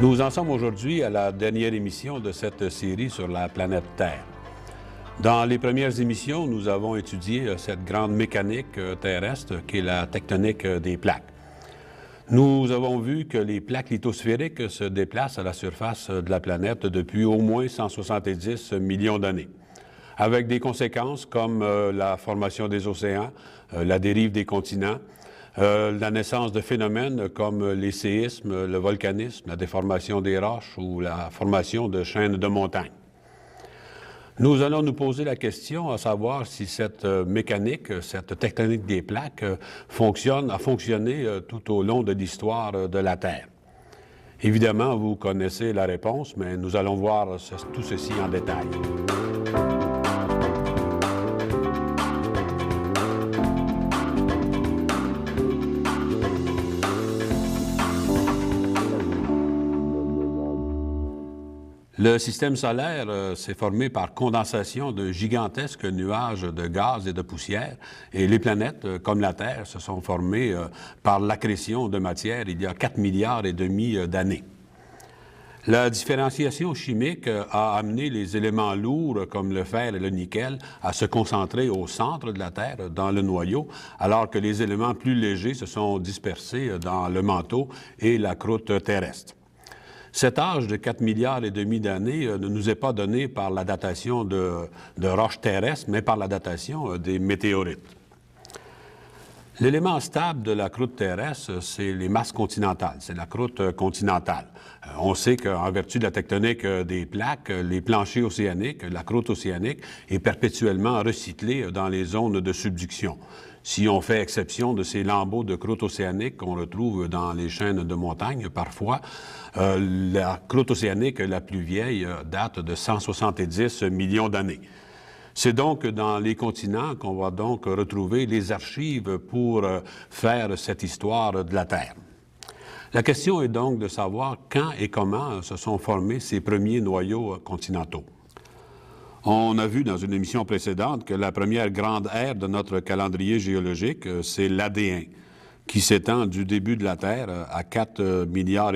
Nous en sommes aujourd'hui à la dernière émission de cette série sur la planète Terre. Dans les premières émissions, nous avons étudié cette grande mécanique terrestre qui est la tectonique des plaques. Nous avons vu que les plaques lithosphériques se déplacent à la surface de la planète depuis au moins 170 millions d'années, avec des conséquences comme la formation des océans, la dérive des continents, la naissance de phénomènes comme les séismes, le volcanisme, la déformation des roches ou la formation de chaînes de montagnes. Nous allons nous poser la question à savoir si cette mécanique, cette tectonique des plaques a fonctionné tout au long de l'histoire de la Terre. Évidemment, vous connaissez la réponse, mais nous allons voir tout ceci en détail. Le système solaire s'est formé par condensation de gigantesques nuages de gaz et de poussière, et les planètes, comme la Terre, se sont formées par l'accrétion de matière il y a 4,5 milliards d'années. La différenciation chimique a amené les éléments lourds, comme le fer et le nickel, à se concentrer au centre de la Terre, dans le noyau, alors que les éléments plus légers se sont dispersés dans le manteau et la croûte terrestre. Cet âge de 4,5 milliards d'années ne nous est pas donné par la datation de roches terrestres, mais par la datation des météorites. L'élément stable de la croûte terrestre, c'est les masses continentales, c'est la croûte continentale. On sait qu'en vertu de la tectonique des plaques, les planchers océaniques, la croûte océanique, est perpétuellement recyclée dans les zones de subduction. Si on fait exception de ces lambeaux de croûte océanique qu'on retrouve dans les chaînes de montagnes, parfois, la croûte océanique la plus vieille date de 170 millions d'années. C'est donc dans les continents qu'on va donc retrouver les archives pour faire cette histoire de la Terre. La question est donc de savoir quand et comment se sont formés ces premiers noyaux continentaux. On a vu dans une émission précédente que la première grande ère de notre calendrier géologique, c'est l'Adéen, qui s'étend du début de la Terre à 4,5 milliards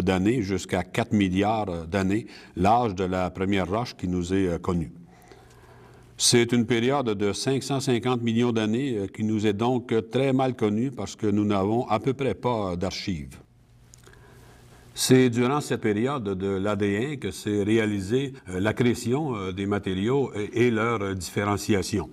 d'années jusqu'à 4 milliards d'années, l'âge de la première roche qui nous est connue. C'est une période de 550 millions d'années qui nous est donc très mal connue parce que nous n'avons à peu près pas d'archives. C'est durant cette période de l'Adéen que s'est réalisée l'accrétion des matériaux et leur différenciation.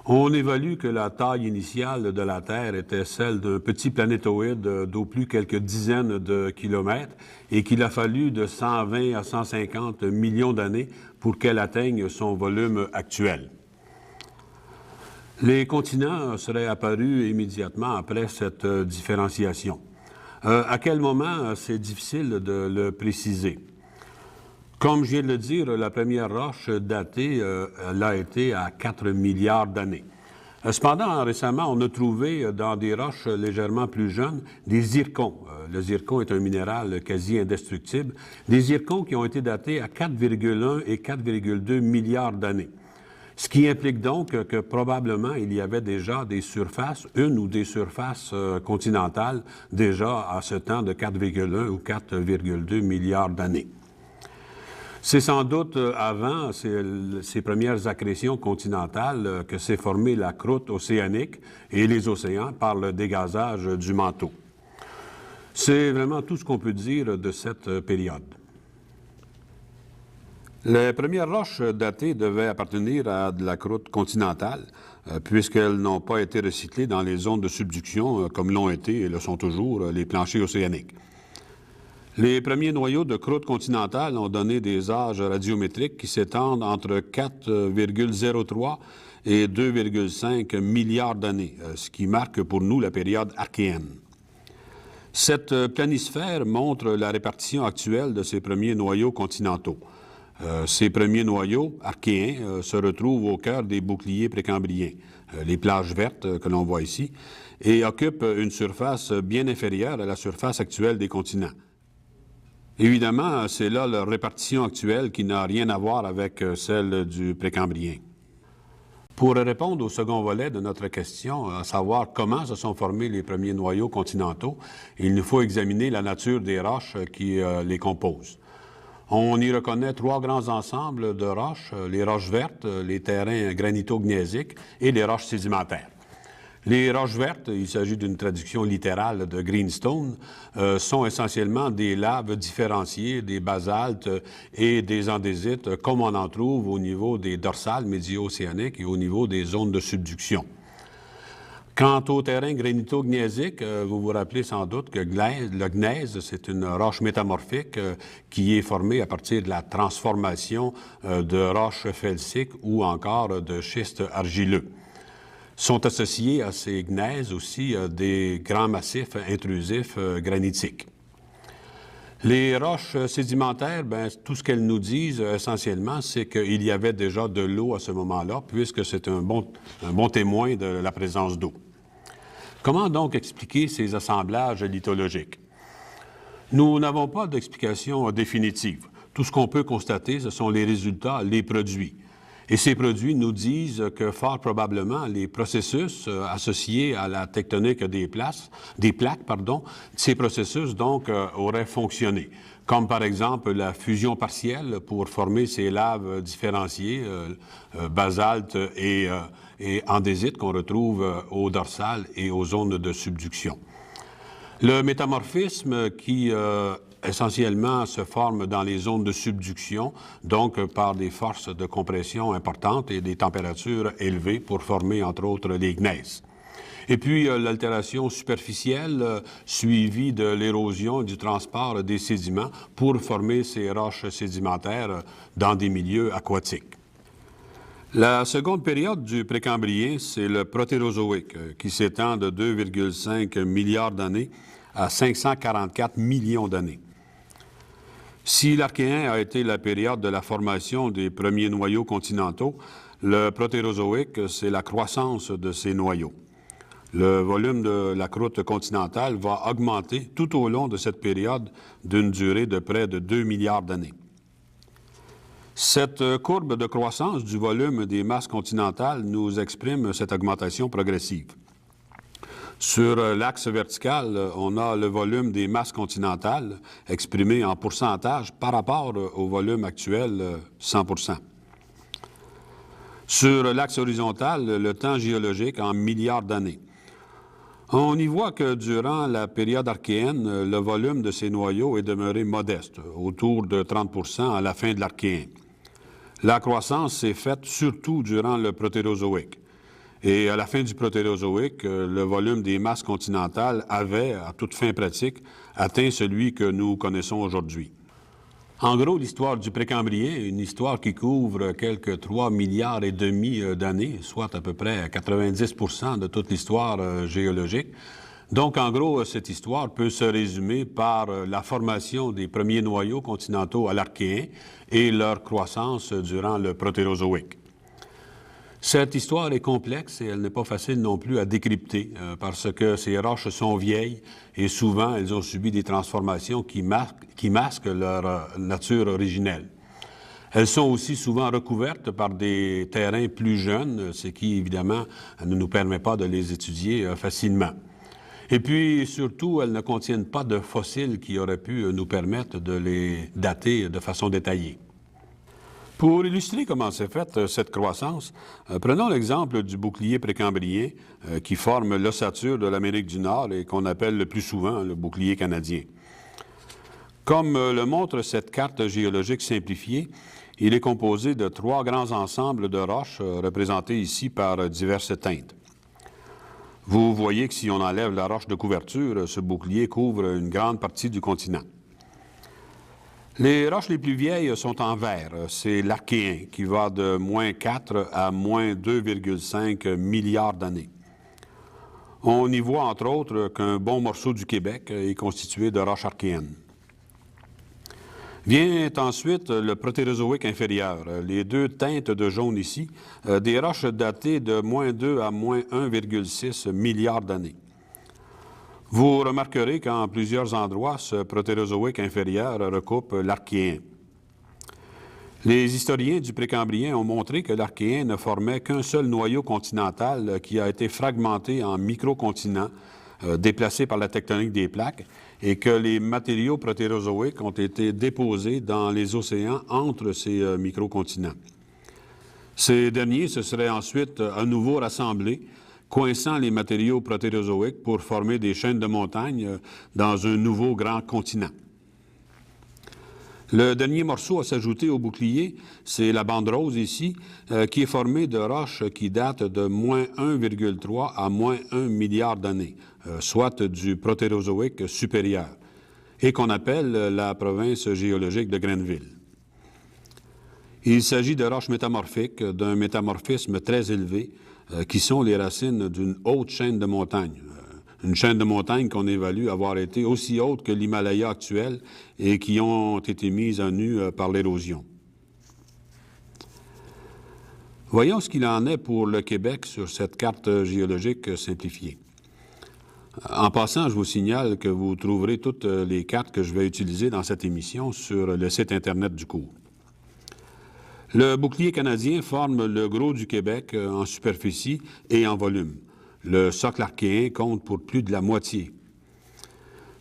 On évalue que la taille initiale de la Terre était celle d'un petit planétoïde d'au plus quelques dizaines de kilomètres et qu'il a fallu de 120 à 150 millions d'années pour qu'elle atteigne son volume actuel. Les continents seraient apparus immédiatement après cette différenciation. À quel moment, c'est difficile de le préciser. Comme je viens de le dire, la première roche datée l'a été à 4 milliards d'années. Cependant, récemment, on a trouvé dans des roches légèrement plus jeunes des zircons. Le zircon est un minéral quasi indestructible. Des zircons qui ont été datés à 4,1 et 4,2 milliards d'années. Ce qui implique donc que probablement il y avait déjà des surfaces, une ou des surfaces continentales déjà à ce temps de 4,1 ou 4,2 milliards d'années. C'est sans doute avant ces premières accrétions continentales que s'est formée la croûte océanique et les océans par le dégazage du manteau. C'est vraiment tout ce qu'on peut dire de cette période. Les premières roches datées devaient appartenir à de la croûte continentale, puisqu'elles n'ont pas été recyclées dans les zones de subduction, comme l'ont été et le sont toujours les planchers océaniques. Les premiers noyaux de croûte continentale ont donné des âges radiométriques qui s'étendent entre 4,03 et 2,5 milliards d'années, ce qui marque pour nous la période archéenne. Cette planisphère montre la répartition actuelle de ces premiers noyaux continentaux. Ces premiers noyaux archéens se retrouvent au cœur des boucliers précambriens, les plages vertes que l'on voit ici, et occupent une surface bien inférieure à la surface actuelle des continents. Évidemment, c'est là leur répartition actuelle qui n'a rien à voir avec celle du précambrien. Pour répondre au second volet de notre question, à savoir comment se sont formés les premiers noyaux continentaux, il nous faut examiner la nature des roches qui les composent. On y reconnaît trois grands ensembles de roches, les roches vertes, les terrains granito-gneissiques et les roches sédimentaires. Les roches vertes, il s'agit d'une traduction littérale de greenstone, sont essentiellement des laves différenciées, des basaltes et des andésites, comme on en trouve au niveau des dorsales médio-océaniques et au niveau des zones de subduction. Quant au terrain granito-gneissique, vous vous rappelez sans doute que le gneiss, c'est une roche métamorphique qui est formée à partir de la transformation de roches felsiques ou encore de schistes argileux. Sont associés à ces gneiss aussi des grands massifs intrusifs granitiques. Les roches sédimentaires, tout ce qu'elles nous disent essentiellement, c'est qu'il y avait déjà de l'eau à ce moment-là, puisque c'est un bon témoin de la présence d'eau. Comment donc expliquer ces assemblages lithologiques? Nous n'avons pas d'explication définitive. Tout ce qu'on peut constater, ce sont les résultats, les produits. Et ces produits nous disent que fort probablement les processus associés à la tectonique des plaques, ces processus donc auraient fonctionné, comme par exemple la fusion partielle pour former ces laves différenciées, basalte et andésite qu'on retrouve au dorsal et aux zones de subduction. Le métamorphisme qui essentiellement se forme dans les zones de subduction, donc par des forces de compression importantes et des températures élevées pour former, entre autres, les gneiss. Et puis, l'altération superficielle suivie de l'érosion et du transport des sédiments pour former ces roches sédimentaires dans des milieux aquatiques. La seconde période du Précambrien, c'est le Protérozoïque, qui s'étend de 2,5 milliards d'années à 544 millions d'années. Si l'Archéen a été la période de la formation des premiers noyaux continentaux, le Protérozoïque, c'est la croissance de ces noyaux. Le volume de la croûte continentale va augmenter tout au long de cette période d'une durée de près de 2 milliards d'années. Cette courbe de croissance du volume des masses continentales nous exprime cette augmentation progressive. Sur l'axe vertical, on a le volume des masses continentales exprimé en pourcentage par rapport au volume actuel, 100 %. Sur l'axe horizontal, le temps géologique en milliards d'années. On y voit que durant la période archéenne, le volume de ces noyaux est demeuré modeste, autour de 30 % à la fin de l'Archéen. La croissance s'est faite surtout durant le Protérozoïque. Et à la fin du Protérozoïque, le volume des masses continentales avait, à toute fin pratique, atteint celui que nous connaissons aujourd'hui. En gros, l'histoire du Précambrien, une histoire qui couvre quelques 3 milliards et demi d'années, soit à peu près 90 % de toute l'histoire géologique. Donc, en gros, cette histoire peut se résumer par la formation des premiers noyaux continentaux à l'Archéen et leur croissance durant le Protérozoïque. Cette histoire est complexe et elle n'est pas facile non plus à décrypter parce que ces roches sont vieilles et souvent elles ont subi des transformations qui masquent leur nature originelle. Elles sont aussi souvent recouvertes par des terrains plus jeunes, ce qui évidemment ne nous permet pas de les étudier facilement. Et puis surtout, elles ne contiennent pas de fossiles qui auraient pu nous permettre de les dater de façon détaillée. Pour illustrer comment s'est faite cette croissance, prenons l'exemple du bouclier précambrien qui forme l'ossature de l'Amérique du Nord et qu'on appelle le plus souvent le bouclier canadien. Comme le montre cette carte géologique simplifiée, il est composé de 3 grands ensembles de roches représentés ici par diverses teintes. Vous voyez que si on enlève la roche de couverture, ce bouclier couvre une grande partie du continent. Les roches les plus vieilles sont en vert. C'est l'Archéen qui va de moins 4 à moins 2,5 milliards d'années. On y voit entre autres qu'un bon morceau du Québec est constitué de roches archéennes. Vient ensuite le Protérozoïque inférieur, les 2 teintes de jaune ici, des roches datées de moins 2 à moins 1,6 milliards d'années. Vous remarquerez qu'en plusieurs endroits, ce Protérozoïque inférieur recoupe l'Archéen. Les historiens du Précambrien ont montré que l'Archéen ne formait qu'un seul noyau continental qui a été fragmenté en microcontinents déplacés par la tectonique des plaques et que les matériaux protérozoïques ont été déposés dans les océans entre ces microcontinents. Ces derniers se seraient ensuite à nouveau rassemblés, coinçant les matériaux protérozoïques pour former des chaînes de montagnes dans un nouveau grand continent. Le dernier morceau à s'ajouter au bouclier, c'est la bande rose ici, qui est formée de roches qui datent de moins 1,3 à moins 1 milliard d'années, soit du protérozoïque supérieur, et qu'on appelle la province géologique de Grenville. Il s'agit de roches métamorphiques d'un métamorphisme très élevé, qui sont les racines d'une haute chaîne de montagnes. Une chaîne de montagnes qu'on évalue avoir été aussi haute que l'Himalaya actuel et qui ont été mises à nu par l'érosion. Voyons ce qu'il en est pour le Québec sur cette carte géologique simplifiée. En passant, je vous signale que vous trouverez toutes les cartes que je vais utiliser dans cette émission sur le site Internet du cours. Le bouclier canadien forme le gros du Québec en superficie et en volume. Le socle archéen compte pour plus de la moitié.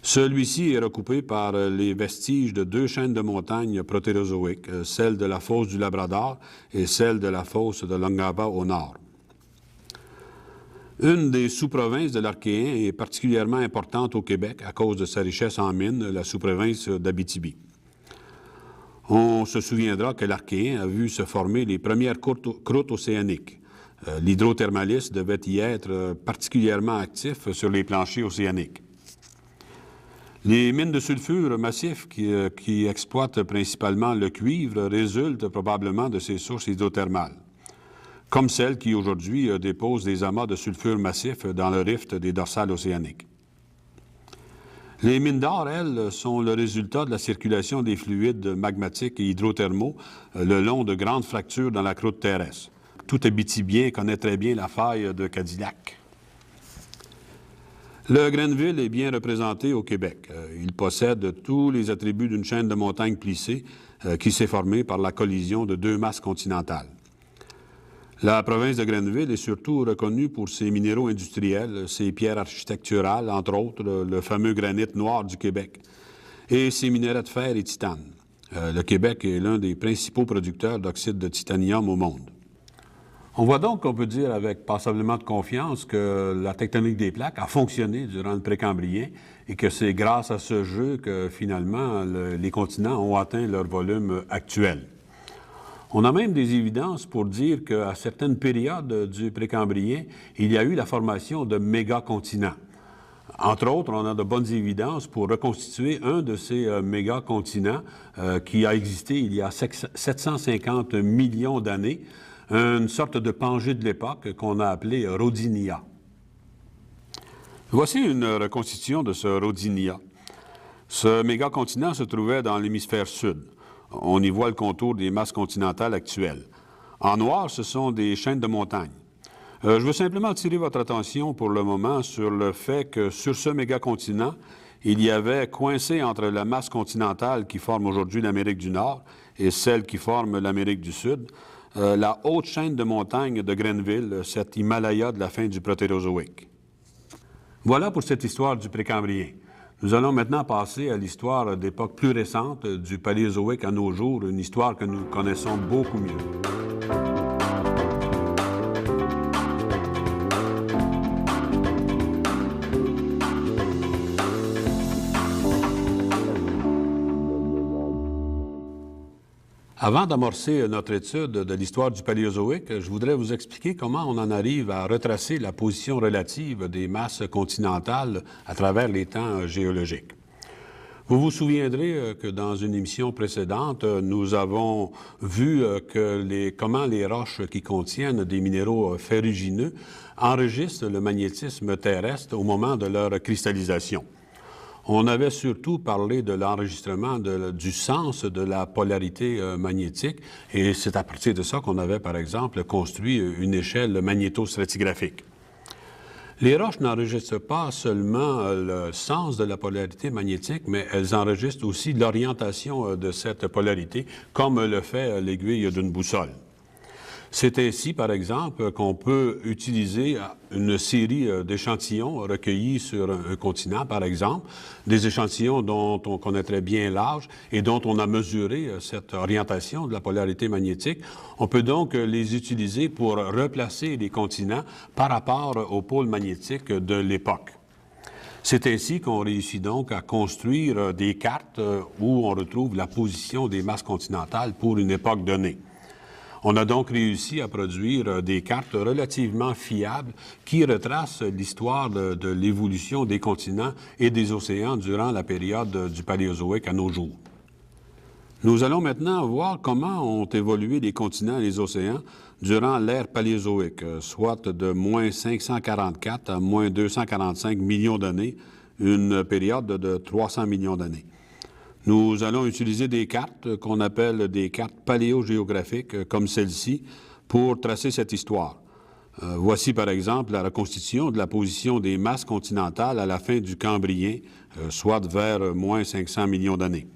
Celui-ci est recoupé par les vestiges de deux chaînes de montagnes protérozoïques, celle de la fosse du Labrador et celle de la fosse de l'Ongava au nord. Une des sous-provinces de l'Archéen est particulièrement importante au Québec à cause de sa richesse en mines, la sous-province d'Abitibi. On se souviendra que l'Archéen a vu se former les premières croûtes océaniques. L'hydrothermalisme devait y être particulièrement actif sur les planchers océaniques. Les mines de sulfure massifs qui exploitent principalement le cuivre résultent probablement de ces sources hydrothermales, comme celles qui aujourd'hui déposent des amas de sulfure massif dans le rift des dorsales océaniques. Les mines d'or, elles, sont le résultat de la circulation des fluides magmatiques et hydrothermaux le long de grandes fractures dans la croûte terrestre. Tout Abitibien connaît très bien la faille de Cadillac. Le Grenville est bien représenté au Québec. Il possède tous les attributs d'une chaîne de montagnes plissées qui s'est formée par la collision de deux masses continentales. La province de Grenville est surtout reconnue pour ses minéraux industriels, ses pierres architecturales, entre autres le fameux granit noir du Québec, et ses minerais de fer et titane. Le Québec est l'un des principaux producteurs d'oxyde de titanium au monde. On voit donc qu'on peut dire avec passablement de confiance que la tectonique des plaques a fonctionné durant le Précambrien et que c'est grâce à ce jeu que finalement les continents ont atteint leur volume actuel. On a même des évidences pour dire qu'à certaines périodes du Précambrien, il y a eu la formation de mégacontinents. Entre autres, on a de bonnes évidences pour reconstituer un de ces mégacontinents qui a existé il y a 750 millions d'années, une sorte de Pangée de l'époque qu'on a appelé Rodinia. Voici une reconstitution de ce Rodinia. Ce mégacontinent se trouvait dans l'hémisphère sud. On y voit le contour des masses continentales actuelles. En noir, ce sont des chaînes de montagnes. Je veux simplement attirer votre attention pour le moment sur le fait que sur ce mégacontinent, il y avait coincé entre la masse continentale qui forme aujourd'hui l'Amérique du Nord et celle qui forme l'Amérique du Sud, la haute chaîne de montagnes de Grenville, cet Himalaya de la fin du Protérozoïque. Voilà pour cette histoire du Précambrien. Nous allons maintenant passer à l'histoire d'époque plus récente, du Paléozoïque à nos jours, une histoire que nous connaissons beaucoup mieux. Avant d'amorcer notre étude de l'histoire du Paléozoïque, je voudrais vous expliquer comment on en arrive à retracer la position relative des masses continentales à travers les temps géologiques. Vous vous souviendrez que dans une émission précédente, nous avons vu comment les roches qui contiennent des minéraux ferrugineux enregistrent le magnétisme terrestre au moment de leur cristallisation. On avait surtout parlé de l'enregistrement du sens de la polarité magnétique et c'est à partir de ça qu'on avait, par exemple, construit une échelle magnétostratigraphique. Les roches n'enregistrent pas seulement le sens de la polarité magnétique, mais elles enregistrent aussi l'orientation de cette polarité, comme le fait l'aiguille d'une boussole. C'est ainsi, par exemple, qu'on peut utiliser une série d'échantillons recueillis sur un continent, par exemple, des échantillons dont on connaîtrait bien l'âge et dont on a mesuré cette orientation de la polarité magnétique. On peut donc les utiliser pour replacer les continents par rapport au pôle magnétique de l'époque. C'est ainsi qu'on réussit donc à construire des cartes où on retrouve la position des masses continentales pour une époque donnée. On a donc réussi à produire des cartes relativement fiables qui retracent l'histoire de l'évolution des continents et des océans durant la période du Paléozoïque à nos jours. Nous allons maintenant voir comment ont évolué les continents et les océans durant l'ère paléozoïque, soit de moins 544 à moins 245 millions d'années, une période de 300 millions d'années. Nous allons utiliser des cartes qu'on appelle des cartes paléogéographiques, comme celle-ci, pour tracer cette histoire. Voici par exemple la reconstitution de la position des masses continentales à la fin du Cambrien, soit vers moins 500 millions d'années.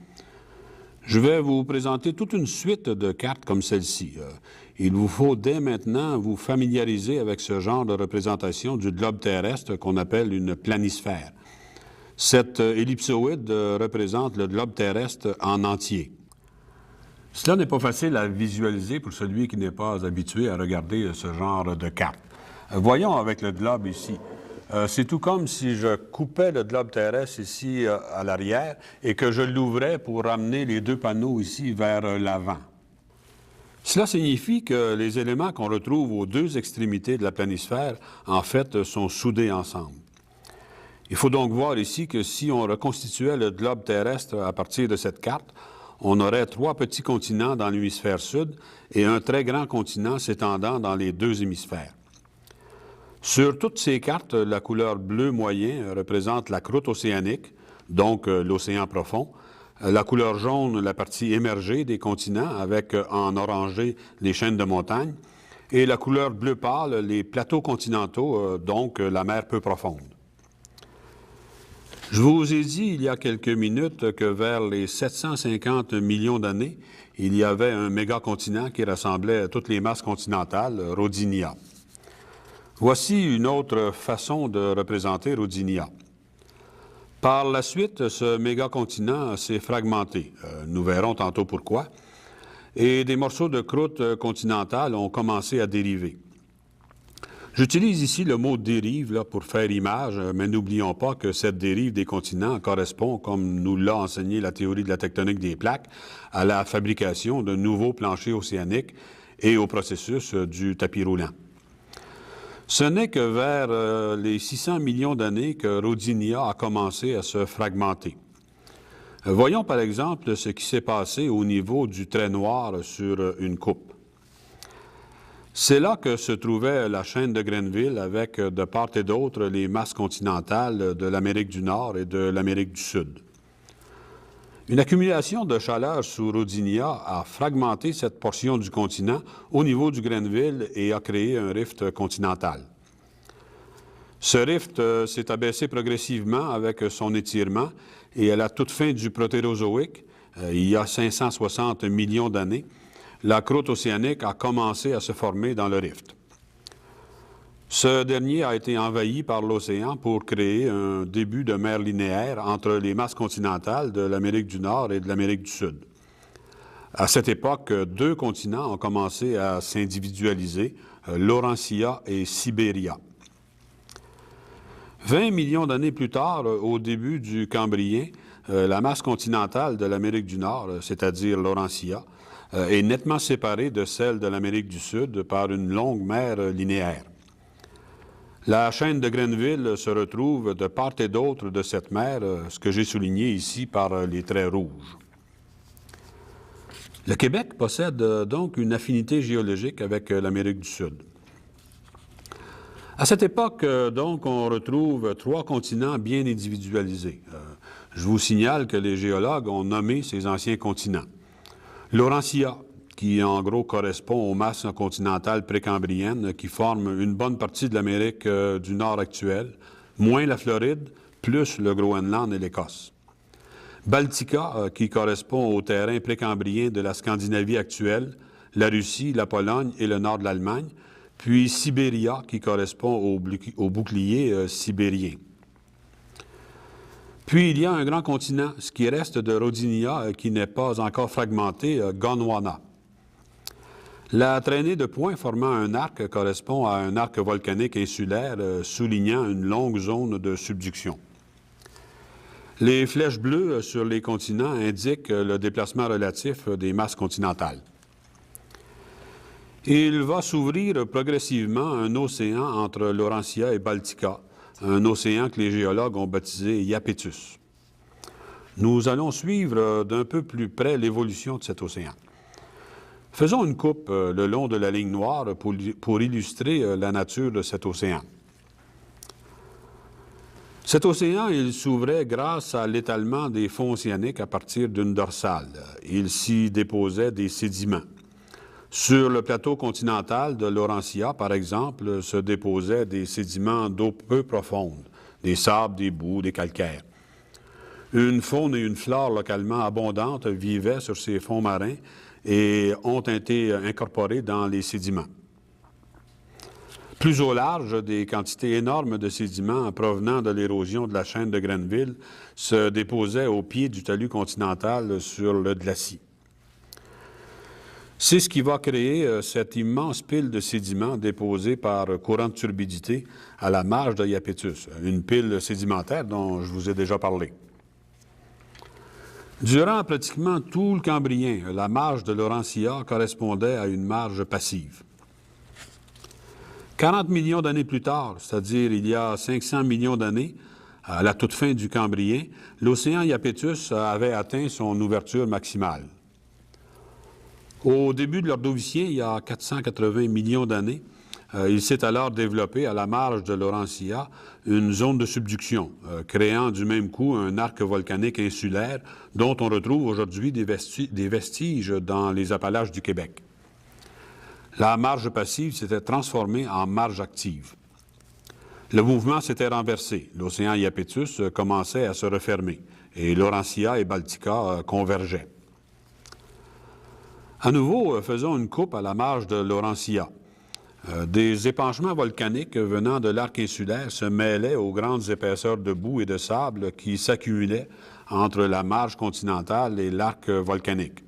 Je vais vous présenter toute une suite de cartes comme celle-ci. Il vous faut dès maintenant vous familiariser avec ce genre de représentation du globe terrestre qu'on appelle une planisphère. Cette ellipsoïde représente le globe terrestre en entier. Cela n'est pas facile à visualiser pour celui qui n'est pas habitué à regarder ce genre de carte. Voyons avec le globe ici. C'est tout comme si je coupais le globe terrestre ici à l'arrière et que je l'ouvrais pour ramener les deux panneaux ici vers l'avant. Cela signifie que les éléments qu'on retrouve aux deux extrémités de la planisphère, en fait, sont soudés ensemble. Il faut donc voir ici que si on reconstituait le globe terrestre à partir de cette carte, on aurait 3 petits continents dans l'hémisphère sud et un très grand continent s'étendant dans les 2 hémisphères. Sur toutes ces cartes, la couleur bleu moyen représente la croûte océanique, donc l'océan profond. La couleur jaune, la partie émergée des continents, avec en orangé les chaînes de montagnes. Et la couleur bleu pâle, les plateaux continentaux, donc la mer peu profonde. Je vous ai dit il y a quelques minutes que vers les 750 millions d'années, il y avait un mégacontinent qui rassemblait toutes les masses continentales, Rodinia. Voici une autre façon de représenter Rodinia. Par la suite, ce mégacontinent s'est fragmenté. Nous verrons tantôt pourquoi. Et des morceaux de croûte continentale ont commencé à dériver. J'utilise ici le mot « dérive » là, pour faire image, mais n'oublions pas que cette dérive des continents correspond, comme nous l'a enseigné la théorie de la tectonique des plaques, à la fabrication de nouveaux planchers océaniques et au processus du tapis roulant. Ce n'est que vers les 600 millions d'années que Rodinia a commencé à se fragmenter. Voyons par exemple ce qui s'est passé au niveau du trait noir sur une coupe. C'est là que se trouvait la chaîne de Grenville avec de part et d'autre les masses continentales de l'Amérique du Nord et de l'Amérique du Sud. Une accumulation de chaleur sous Rodinia a fragmenté cette portion du continent au niveau du Grenville et a créé un rift continental. Ce rift s'est abaissé progressivement avec son étirement et à la toute fin du Protérozoïque, il y a 560 millions d'années, la croûte océanique a commencé à se former dans le rift. Ce dernier a été envahi par l'océan pour créer un début de mer linéaire entre les masses continentales de l'Amérique du Nord et de l'Amérique du Sud. À cette époque, 2 continents ont commencé à s'individualiser, Laurentia et Sibéria. 20 millions d'années plus tard, au début du Cambrien, la masse continentale de l'Amérique du Nord, c'est-à-dire Laurentia, est nettement séparée de celle de l'Amérique du Sud par une longue mer linéaire. La chaîne de Grenville se retrouve de part et d'autre de cette mer, ce que j'ai souligné ici par les traits rouges. Le Québec possède donc une affinité géologique avec l'Amérique du Sud. À cette époque, donc, on retrouve 3 continents bien individualisés. Je vous signale que les géologues ont nommé ces anciens continents. Laurentia, qui en gros correspond aux masses continentales précambriennes qui forment une bonne partie de l'Amérique du Nord actuelle, moins la Floride, plus le Groenland et l'Écosse. Baltica, qui correspond au terrain précambrien de la Scandinavie actuelle, la Russie, la Pologne et le nord de l'Allemagne, puis Sibéria, qui correspond au bouclier sibérien. Puis il y a un grand continent, ce qui reste de Rodinia, qui n'est pas encore fragmenté, Gondwana. La traînée de points formant un arc correspond à un arc volcanique insulaire soulignant une longue zone de subduction. Les flèches bleues sur les continents indiquent le déplacement relatif des masses continentales. Il va s'ouvrir progressivement un océan entre Laurentia et Baltica, un océan que les géologues ont baptisé Iapetus. Nous allons suivre d'un peu plus près l'évolution de cet océan. Faisons une coupe le long de la ligne noire pour illustrer la nature de cet océan. Cet océan, il s'ouvrait grâce à l'étalement des fonds océaniques à partir d'une dorsale. Il s'y déposait des sédiments. Sur le plateau continental de Laurentia, par exemple, se déposaient des sédiments d'eau peu profonde, des sables, des boues, des calcaires. Une faune et une flore localement abondantes vivaient sur ces fonds marins et ont été incorporés dans les sédiments. Plus au large, des quantités énormes de sédiments provenant de l'érosion de la chaîne de Grenville se déposaient au pied du talus continental sur le glacis. C'est ce qui va créer cette immense pile de sédiments déposés par courant de turbidité à la marge de Iapetus, une pile sédimentaire dont je vous ai déjà parlé. Durant pratiquement tout le Cambrien, la marge de Laurentia correspondait à une marge passive. 40 millions d'années plus tard, c'est-à-dire il y a 500 millions d'années, à la toute fin du Cambrien, l'océan Iapetus avait atteint son ouverture maximale. Au début de l'Ordovicien, il y a 480 millions d'années, il s'est alors développé à la marge de Laurentia une zone de subduction, créant du même coup un arc volcanique insulaire dont on retrouve aujourd'hui des vestiges dans les Appalaches du Québec. La marge passive s'était transformée en marge active. Le mouvement s'était renversé. L'océan Iapetus commençait à se refermer et Laurentia et Baltica convergeaient. À nouveau, faisons une coupe à la marge de Laurentia. Des épanchements volcaniques venant de l'arc insulaire se mêlaient aux grandes épaisseurs de boue et de sable qui s'accumulaient entre la marge continentale et l'arc volcanique.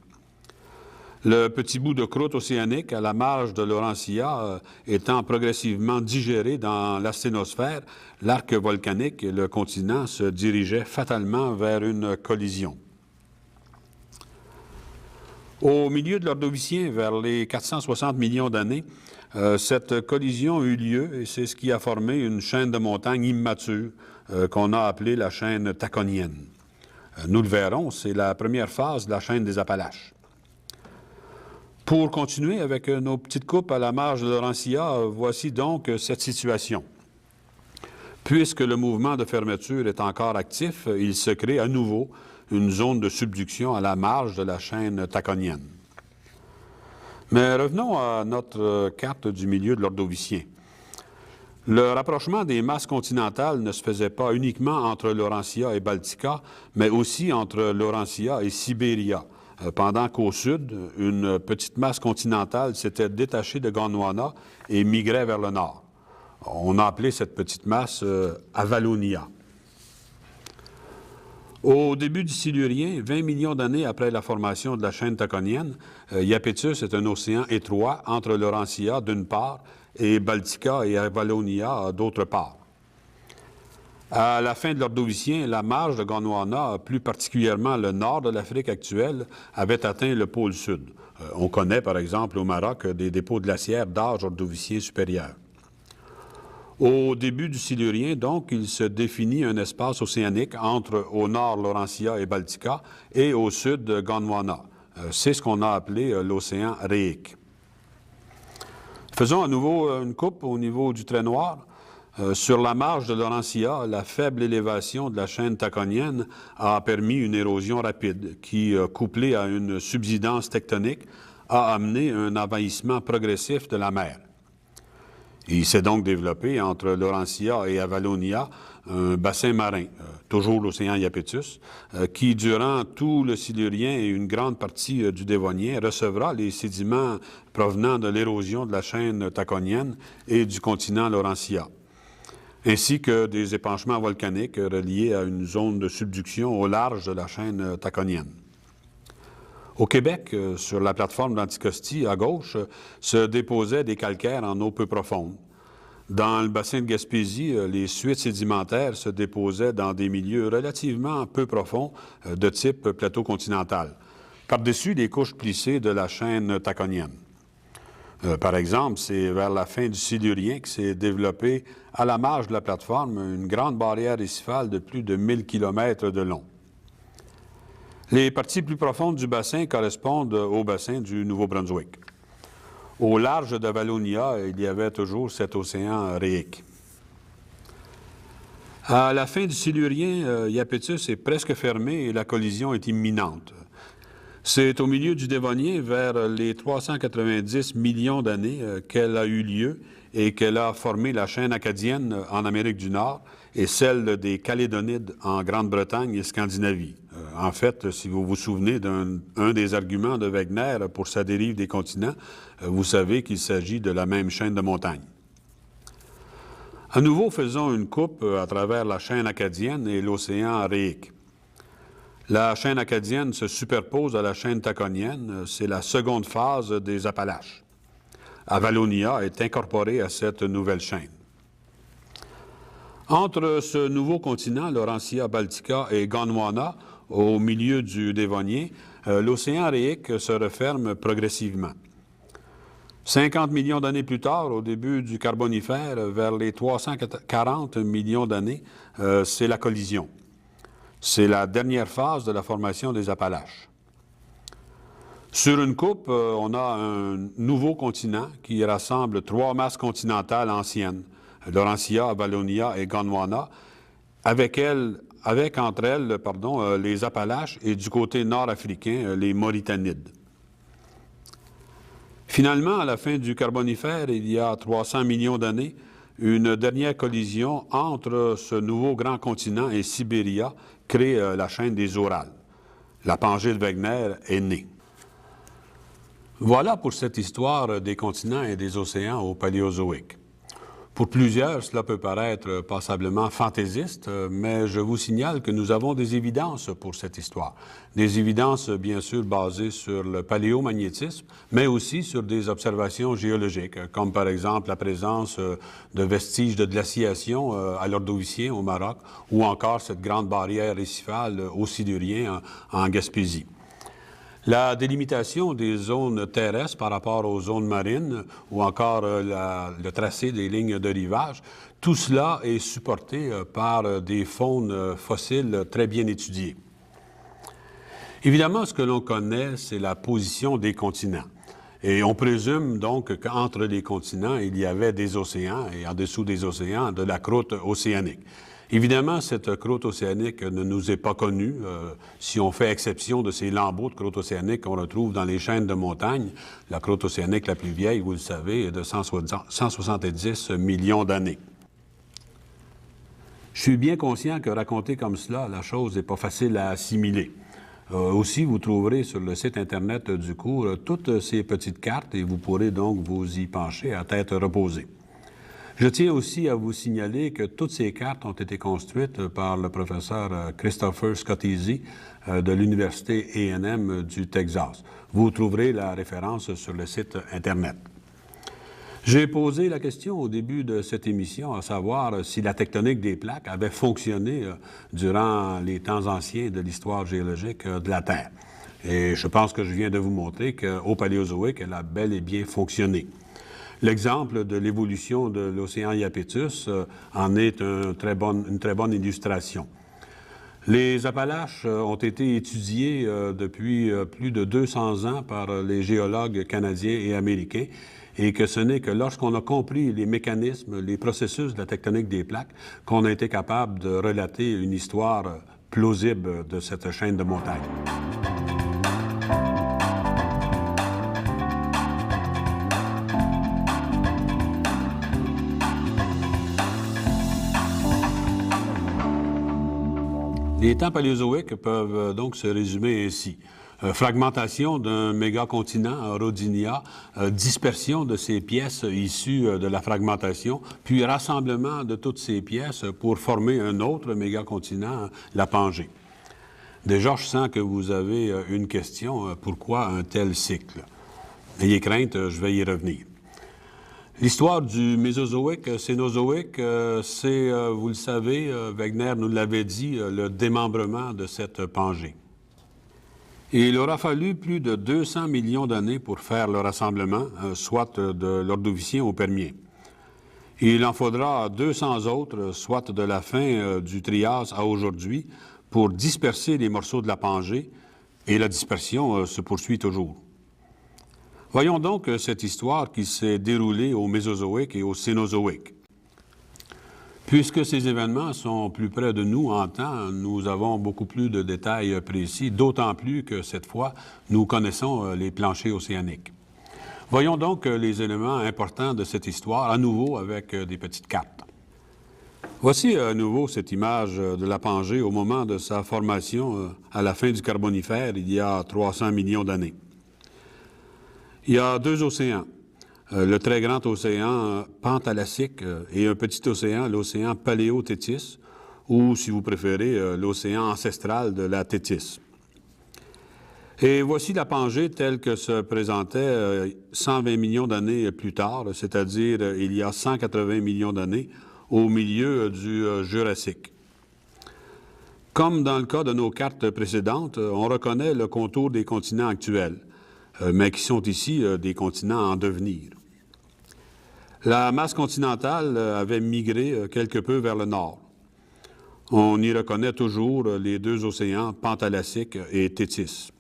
Le petit bout de croûte océanique à la marge de Laurentia étant progressivement digéré dans l'asténosphère, l'arc volcanique et le continent se dirigeaient fatalement vers une collision. Au milieu de l'Ordovicien, vers les 460 millions d'années, cette collision eut lieu et c'est ce qui a formé une chaîne de montagnes immature qu'on a appelée la chaîne taconienne. Nous le verrons, c'est la première phase de la chaîne des Appalaches. Pour continuer avec nos petites coupes à la marge de Laurentia, voici donc cette situation. Puisque le mouvement de fermeture est encore actif, il se crée à nouveau une zone de subduction à la marge de la chaîne taconienne. Mais revenons à notre carte du milieu de l'Ordovicien. Le rapprochement des masses continentales ne se faisait pas uniquement entre Laurentia et Baltica, mais aussi entre Laurentia et Sibéria, pendant qu'au sud, une petite masse continentale s'était détachée de Gondwana et migrait vers le nord. On a appelé cette petite masse Avalonia. Au début du Silurien, 20 millions d'années après la formation de la chaîne taconienne, Iapetus est un océan étroit entre Laurentia d'une part et Baltica et Avalonia d'autre part. À la fin de l'Ordovicien, la marge de Gondwana, plus particulièrement le nord de l'Afrique actuelle, avait atteint le pôle sud. On connaît par exemple au Maroc des dépôts glaciaires d'âge ordovicien supérieur. Au début du Silurien, donc, il se définit un espace océanique entre, au nord, Laurentia et Baltica, et au sud, Gondwana. C'est ce qu'on a appelé l'océan Réique. Faisons à nouveau une coupe au niveau du trait noir. Sur la marge de Laurentia, la faible élévation de la chaîne taconienne a permis une érosion rapide qui, couplée à une subsidence tectonique, a amené un envahissement progressif de la mer. Il s'est donc développé entre Laurentia et Avalonia un bassin marin, toujours l'océan Iapetus, qui, durant tout le Silurien et une grande partie du Dévonien, recevra les sédiments provenant de l'érosion de la chaîne taconienne et du continent Laurentia, ainsi que des épanchements volcaniques reliés à une zone de subduction au large de la chaîne taconienne. Au Québec, sur la plateforme d'Anticosti, à gauche, se déposaient des calcaires en eau peu profonde. Dans le bassin de Gaspésie, les suites sédimentaires se déposaient dans des milieux relativement peu profonds de type plateau continental, par-dessus les couches plissées de la chaîne taconienne. Par exemple, c'est vers la fin du Silurien que s'est développée à la marge de la plateforme une grande barrière récifale de plus de 1000 km de long. Les parties plus profondes du bassin correspondent au bassin du Nouveau-Brunswick. Au large de Valonia, il y avait toujours cet océan Réique. À la fin du Silurien, Iapetus est presque fermé et la collision est imminente. C'est au milieu du Dévonien, vers les 390 millions d'années, qu'elle a eu lieu et qu'elle a formé la chaîne acadienne en Amérique du Nord et celle des Calédonides en Grande-Bretagne et Scandinavie. En fait, si vous vous souvenez d'un des arguments de Wegener pour sa dérive des continents, vous savez qu'il s'agit de la même chaîne de montagnes. À nouveau, faisons une coupe à travers la chaîne acadienne et l'océan Réique. La chaîne acadienne se superpose à la chaîne taconienne. C'est la seconde phase des Appalaches. Avalonia est incorporée à cette nouvelle chaîne. Entre ce nouveau continent, Laurentia Baltica et Gondwana, au milieu du Dévonien, l'océan Réique se referme progressivement. 50 millions d'années plus tard, au début du Carbonifère, vers les 340 millions d'années, c'est la collision. C'est la dernière phase de la formation des Appalaches. Sur une coupe, on a un nouveau continent qui rassemble trois masses continentales anciennes, Laurentia, Avalonia et Gondwana, avec entre elles les Appalaches et du côté nord-africain, les Mauritanides. Finalement, à la fin du Carbonifère, il y a 300 millions d'années, une dernière collision entre ce nouveau grand continent et Sibéria crée la chaîne des Urals. La Pangée de Wegener est née. Voilà pour cette histoire des continents et des océans au Paléozoïque. Pour plusieurs, cela peut paraître passablement fantaisiste, mais je vous signale que nous avons des évidences pour cette histoire. Des évidences, bien sûr, basées sur le paléomagnétisme, mais aussi sur des observations géologiques, comme par exemple la présence de vestiges de glaciation à l'Ordovicien au Maroc, ou encore cette grande barrière récifale au Silurien en Gaspésie. La délimitation des zones terrestres par rapport aux zones marines ou encore le tracé des lignes de rivage, tout cela est supporté par des faunes fossiles très bien étudiées. Évidemment, ce que l'on connaît, c'est la position des continents. Et on présume donc qu'entre les continents, il y avait des océans et en dessous des océans, de la croûte océanique. Évidemment, cette croûte océanique ne nous est pas connue si on fait exception de ces lambeaux de croûte océanique qu'on retrouve dans les chaînes de montagnes. La croûte océanique la plus vieille, vous le savez, est de 170 millions d'années. Je suis bien conscient que raconter comme cela, la chose n'est pas facile à assimiler. Aussi, vous trouverez sur le site Internet du cours toutes ces petites cartes et vous pourrez donc vous y pencher à tête reposée. Je tiens aussi à vous signaler que toutes ces cartes ont été construites par le professeur Christopher Scotese de l'Université A&M du Texas. Vous trouverez la référence sur le site Internet. J'ai posé la question au début de cette émission, à savoir si la tectonique des plaques avait fonctionné durant les temps anciens de l'histoire géologique de la Terre. Et je pense que je viens de vous montrer qu'au Paléozoïque, elle a bel et bien fonctionné. L'exemple de l'évolution de l'océan Iapetus en est une très bonne illustration. Les Appalaches ont été étudiées depuis plus de 200 ans par les géologues canadiens et américains et que ce n'est que lorsqu'on a compris les mécanismes, les processus de la tectonique des plaques qu'on a été capable de relater une histoire plausible de cette chaîne de montagnes. Les temps paléozoiques peuvent donc se résumer ainsi. Fragmentation d'un mégacontinent, Rodinia, dispersion de ces pièces issues de la fragmentation, puis rassemblement de toutes ces pièces pour former un autre mégacontinent, la Pangée. Déjà, je sens que vous avez une question. Pourquoi un tel cycle? N'ayez crainte, je vais y revenir. L'histoire du Mésozoïque, Cénozoïque, c'est, vous le savez, Wegener nous l'avait dit, le démembrement de cette Pangée. Et il aura fallu plus de 200 millions d'années pour faire le rassemblement, soit de l'Ordovicien au Permien. Et il en faudra 200 autres, soit de la fin du Trias à aujourd'hui, pour disperser les morceaux de la Pangée, et la dispersion se poursuit toujours. Voyons donc cette histoire qui s'est déroulée au Mésozoïque et au Cénozoïque. Puisque ces événements sont plus près de nous en temps, nous avons beaucoup plus de détails précis, d'autant plus que cette fois, nous connaissons les planchers océaniques. Voyons donc les éléments importants de cette histoire, à nouveau avec des petites cartes. Voici à nouveau cette image de la Pangée au moment de sa formation à la fin du Carbonifère, il y a 300 millions d'années. Il y a deux océans, le très grand océan Panthalassique et un petit océan, l'océan Paléo-Tétis, ou, si vous préférez, l'océan ancestral de la Tétis. Et voici la Pangée telle que se présentait 120 millions d'années plus tard, c'est-à-dire il y a 180 millions d'années, au milieu du Jurassique. Comme dans le cas de nos cartes précédentes, on reconnaît le contour des continents actuels, mais qui sont ici des continents en devenir. La masse continentale avait migré quelque peu vers le nord. On y reconnaît toujours les deux océans Panthalassique et Tétis.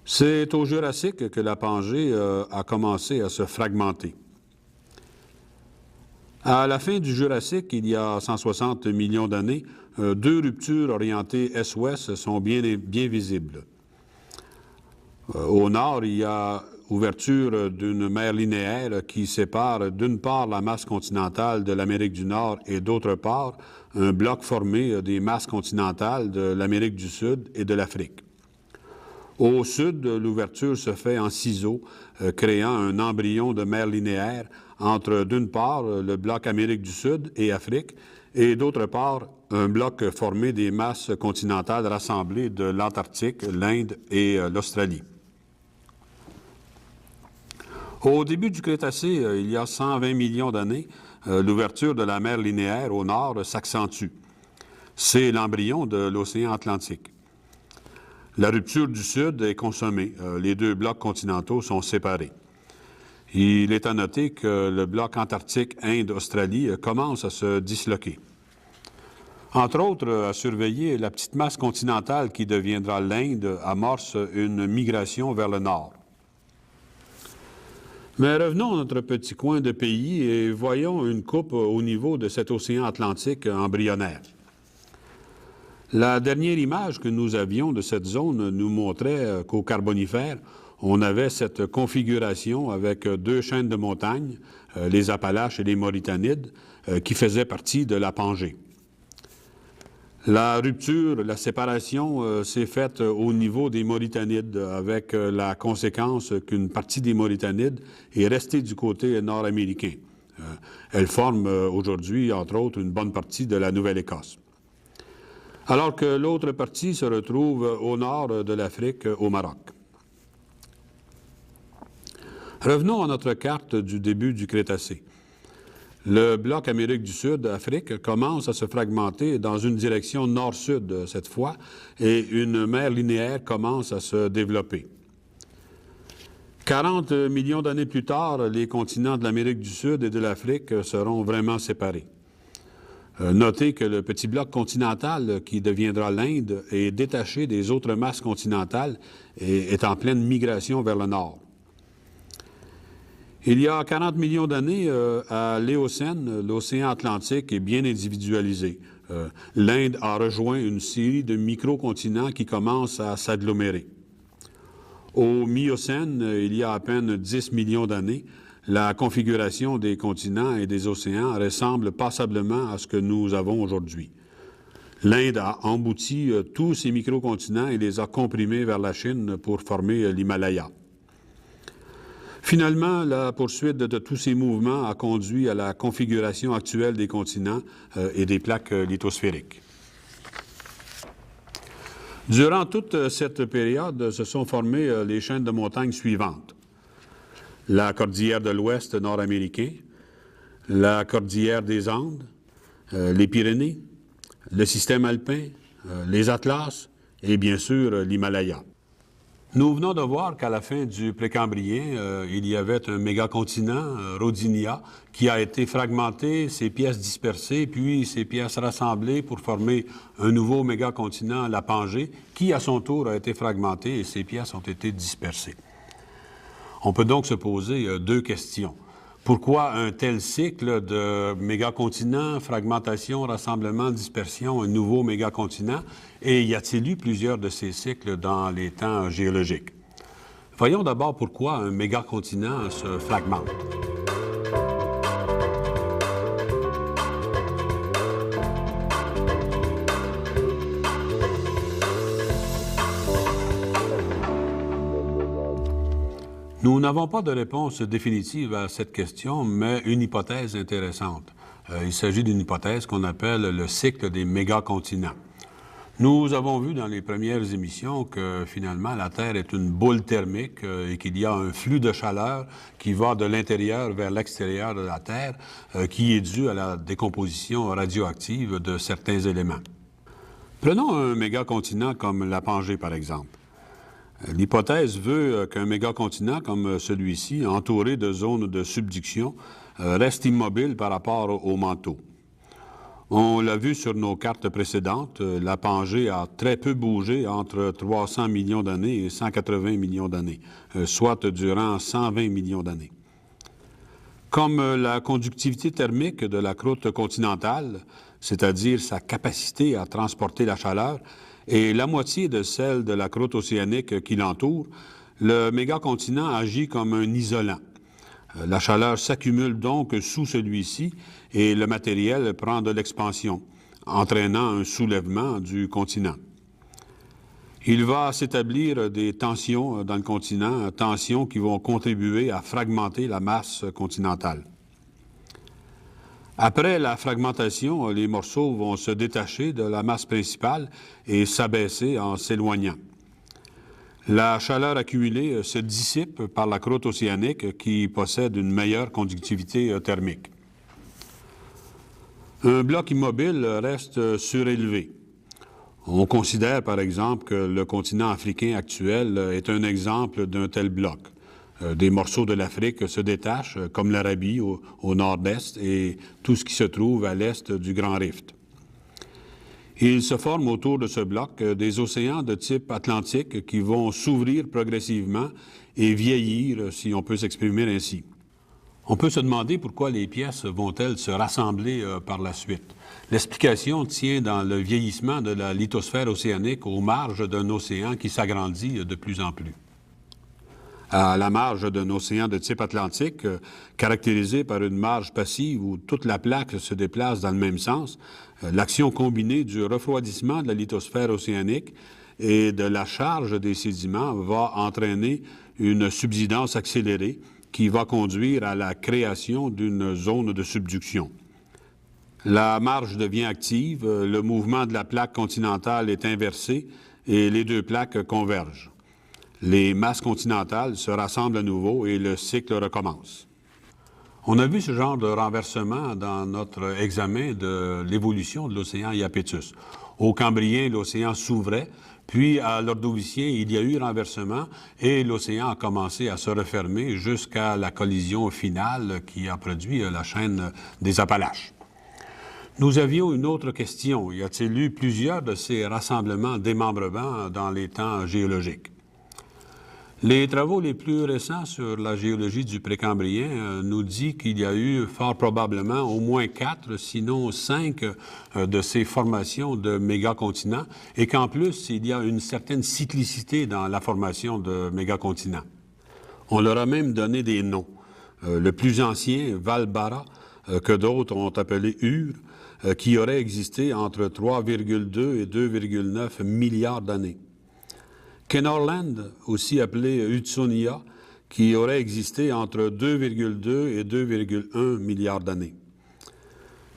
C'est au Jurassique que la Pangée a commencé à se fragmenter. À la fin du Jurassique, il y a 160 millions d'années, deux ruptures orientées est-ouest sont bien visibles. Au nord, il y a ouverture d'une mer linéaire qui sépare d'une part la masse continentale de l'Amérique du Nord et d'autre part un bloc formé des masses continentales de l'Amérique du Sud et de l'Afrique. Au sud, l'ouverture se fait en ciseaux, créant un embryon de mer linéaire entre, d'une part, le bloc Amérique du Sud et Afrique, et d'autre part, un bloc formé des masses continentales rassemblées de l'Antarctique, l'Inde et l'Australie. Au début du Crétacé, il y a 120 millions d'années, l'ouverture de la mer linéaire au nord s'accentue. C'est l'embryon de l'océan Atlantique. La rupture du sud est consommée. Les deux blocs continentaux sont séparés. Il est à noter que le bloc Antarctique Inde-Australie commence à se disloquer. Entre autres, à surveiller, la petite masse continentale qui deviendra l'Inde amorce une migration vers le nord. Mais revenons à notre petit coin de pays et voyons une coupe au niveau de cet océan Atlantique embryonnaire. La dernière image que nous avions de cette zone nous montrait qu'au Carbonifère, on avait cette configuration avec deux chaînes de montagnes, les Appalaches et les Mauritanides, qui faisaient partie de la Pangée. La rupture, la séparation s'est faite au niveau des Mauritanides avec la conséquence qu'une partie des Mauritanides est restée du côté nord-américain. Elle forme aujourd'hui, entre autres, une bonne partie de la Nouvelle-Écosse. Alors que l'autre partie se retrouve au nord de l'Afrique, au Maroc. Revenons à notre carte du début du Crétacé. Le bloc Amérique du Sud-Afrique commence à se fragmenter dans une direction nord-sud cette fois, et une mer linéaire commence à se développer. 40 millions d'années plus tard, les continents de l'Amérique du Sud et de l'Afrique seront vraiment séparés. Notez que le petit bloc continental qui deviendra l'Inde est détaché des autres masses continentales et est en pleine migration vers le nord. Il y a 40 millions d'années, à l'Éocène, l'océan Atlantique est bien individualisé. L'Inde a rejoint une série de micro-continents qui commencent à s'agglomérer. Au Miocène, il y a à peine 10 millions d'années, la configuration des continents et des océans ressemble passablement à ce que nous avons aujourd'hui. L'Inde a embouti tous ces microcontinents et les a comprimés vers la Chine pour former l'Himalaya. Finalement, la poursuite de tous ces mouvements a conduit à la configuration actuelle des continents et des plaques lithosphériques. Durant toute cette période, se sont formées les chaînes de montagnes suivantes. La cordillère de l'Ouest nord-américain, la cordillère des Andes, les Pyrénées, le système alpin, les Atlas et bien sûr l'Himalaya. Nous venons de voir qu'à la fin du Précambrien, il y avait un mégacontinent, Rodinia, qui a été fragmenté, ses pièces dispersées, puis ses pièces rassemblées pour former un nouveau mégacontinent, la Pangée, qui à son tour a été fragmenté et ses pièces ont été dispersées. On peut donc se poser deux questions. Pourquoi un tel cycle de mégacontinents, fragmentation, rassemblement, dispersion, un nouveau mégacontinent? Et y a-t-il eu plusieurs de ces cycles dans les temps géologiques? Voyons d'abord pourquoi un mégacontinent se fragmente. Nous n'avons pas de réponse définitive à cette question, mais une hypothèse intéressante. Il s'agit d'une hypothèse qu'on appelle le cycle des mégacontinents. Nous avons vu dans les premières émissions que finalement la Terre est une boule thermique et qu'il y a un flux de chaleur qui va de l'intérieur vers l'extérieur de la Terre qui est dû à la décomposition radioactive de certains éléments. Prenons un mégacontinent comme la Pangée, par exemple. L'hypothèse veut qu'un mégacontinent comme celui-ci, entouré de zones de subduction, reste immobile par rapport au manteau. On l'a vu sur nos cartes précédentes, la Pangée a très peu bougé entre 300 millions d'années et 180 millions d'années, soit durant 120 millions d'années. Comme la conductivité thermique de la croûte continentale, c'est-à-dire sa capacité à transporter la chaleur, et la moitié de celle de la croûte océanique qui l'entoure, le mégacontinent agit comme un isolant. La chaleur s'accumule donc sous celui-ci et le matériel prend de l'expansion, entraînant un soulèvement du continent. Il va s'établir des tensions dans le continent, tensions qui vont contribuer à fragmenter la masse continentale. Après la fragmentation, les morceaux vont se détacher de la masse principale et s'abaisser en s'éloignant. La chaleur accumulée se dissipe par la croûte océanique qui possède une meilleure conductivité thermique. Un bloc immobile reste surélevé. On considère par exemple que le continent africain actuel est un exemple d'un tel bloc. Des morceaux de l'Afrique se détachent, comme l'Arabie au nord-est et tout ce qui se trouve à l'est du Grand Rift. Il se forme autour de ce bloc des océans de type atlantique qui vont s'ouvrir progressivement et vieillir, si on peut s'exprimer ainsi. On peut se demander pourquoi les pièces vont-elles se rassembler par la suite. L'explication tient dans le vieillissement de la lithosphère océanique aux marges d'un océan qui s'agrandit de plus en plus. À la marge d'un océan de type atlantique, caractérisé par une marge passive où toute la plaque se déplace dans le même sens, l'action combinée du refroidissement de la lithosphère océanique et de la charge des sédiments va entraîner une subsidence accélérée qui va conduire à la création d'une zone de subduction. La marge devient active, le mouvement de la plaque continentale est inversé et les deux plaques convergent. Les masses continentales se rassemblent à nouveau et le cycle recommence. On a vu ce genre de renversement dans notre examen de l'évolution de l'océan Iapetus. Au Cambrien, l'océan s'ouvrait, puis à l'Ordovicien, il y a eu renversement et l'océan a commencé à se refermer jusqu'à la collision finale qui a produit la chaîne des Appalaches. Nous avions une autre question. Y a-t-il eu plusieurs de ces rassemblements, démembrements dans les temps géologiques? Les travaux les plus récents sur la géologie du Précambrien nous disent qu'il y a eu fort probablement au moins 4, sinon 5 de ces formations de mégacontinents et qu'en plus, il y a une certaine cyclicité dans la formation de mégacontinents. On leur a même donné des noms. Le plus ancien, Valbara, que d'autres ont appelé Ur, qui aurait existé entre 3,2 et 2,9 milliards d'années. Kenorland, aussi appelé Hudsonia, qui aurait existé entre 2,2 et 2,1 milliards d'années.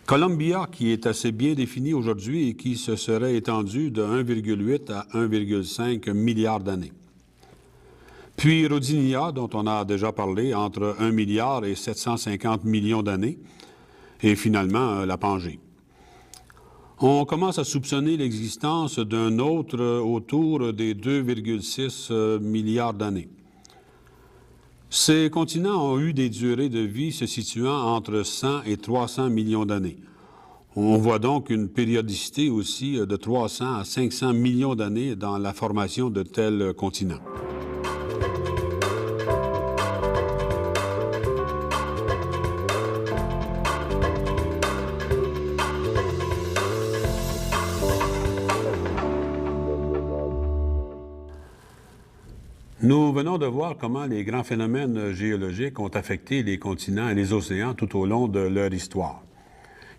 Columbia, qui est assez bien défini aujourd'hui et qui se serait étendu de 1,8 à 1,5 milliard d'années. Puis Rodinia, dont on a déjà parlé, entre 1 milliard et 750 millions d'années. Et finalement, la Pangée. On commence à soupçonner l'existence d'un autre autour des 2,6 milliards d'années. Ces continents ont eu des durées de vie se situant entre 100 et 300 millions d'années. On voit donc une périodicité aussi de 300 à 500 millions d'années dans la formation de tels continents. Nous venons de voir comment les grands phénomènes géologiques ont affecté les continents et les océans tout au long de leur histoire.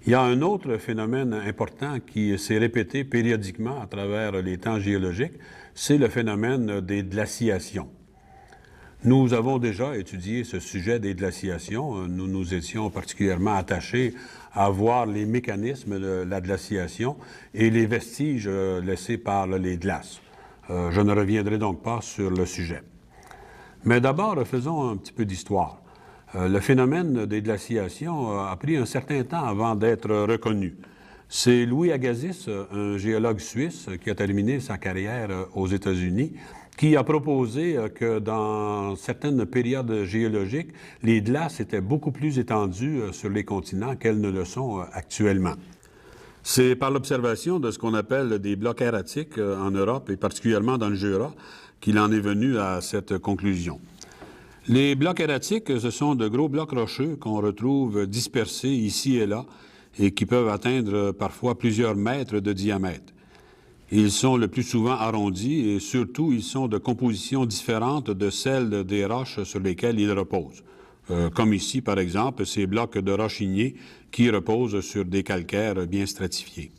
Il y a un autre phénomène important qui s'est répété périodiquement à travers les temps géologiques, c'est le phénomène des glaciations. Nous avons déjà étudié ce sujet des glaciations. Nous nous étions particulièrement attachés à voir les mécanismes de la glaciation et les vestiges laissés par les glaces. Je ne reviendrai donc pas sur le sujet. Mais d'abord, faisons un petit peu d'histoire. Le phénomène des glaciations a pris un certain temps avant d'être reconnu. C'est Louis Agassiz, un géologue suisse qui a terminé sa carrière aux États-Unis, qui a proposé que dans certaines périodes géologiques, les glaces étaient beaucoup plus étendues sur les continents qu'elles ne le sont actuellement. C'est par l'observation de ce qu'on appelle des blocs erratiques en Europe, et particulièrement dans le Jura, qu'il en est venu à cette conclusion. Les blocs erratiques, ce sont de gros blocs rocheux qu'on retrouve dispersés ici et là et qui peuvent atteindre parfois plusieurs mètres de diamètre. Ils sont le plus souvent arrondis et surtout, ils sont de composition différente de celle des roches sur lesquelles ils reposent. Comme ici, par exemple, ces blocs de roches ignées qui reposent sur des calcaires bien stratifiés.